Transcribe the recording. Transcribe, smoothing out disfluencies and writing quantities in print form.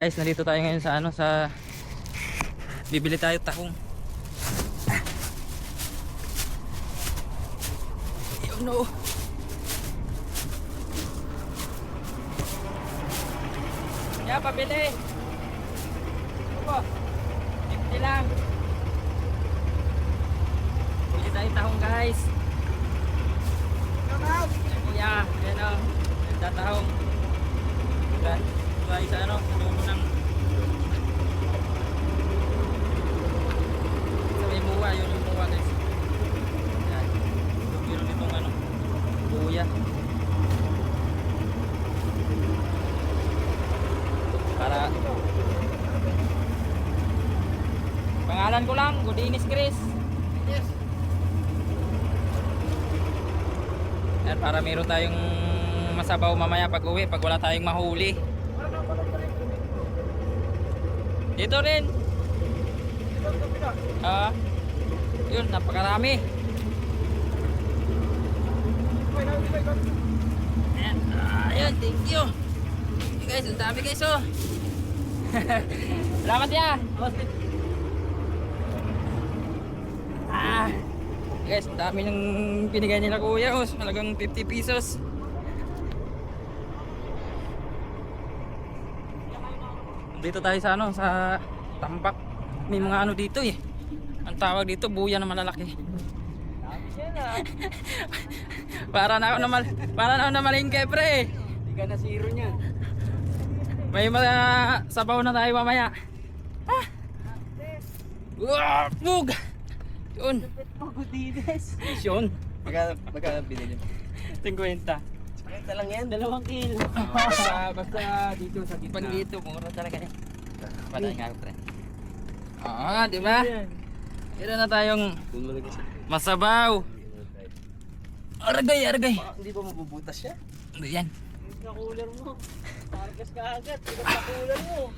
Guys, nandito tayo ngayon sa bibili tayo tahong. Oh no. Yeah, pabili. Opo. 50 lang. Bili tayo tahong, guys. Kuya, yan o. Nagtatahong. Tayo sa sa dulo ng sa may muwa, yun yung muwa, guys. Yan. Pero nitong kuya. Para pangalan ko lang, Gudinis Chris. Yes. Yan, para meron tayong masabaw mamaya pag uwi, pag wala tayong mahuli. Dito rin. Yun, napakarami. Ayan, ayan, thank you. Okay guys, ang dami guys oh. Salamat ya. Guys, ang dami ng pinigay nila kuya oh. Malagang 50 pesos. Dito tayo sa sa tambak. May mga dito eh. Ang tawag dito, buya na malalaki. Para na ako na malingke pre. Hindi ka na zero niyan. May mga sabaw na tayo mamaya. Bug! Yun. Gudinis. Yun. Magkano binili? 50. Ito lang yan, 2 kilo. Basta dito sa gitna. Pag dito, mura talaga yan. Patay nga pre. Di ba? Meron na tayong masabaw. Aragay. Hindi ba mabubutas siya? Yan. Yung cooler mo. Parkas ka agad. Yung cooler mo.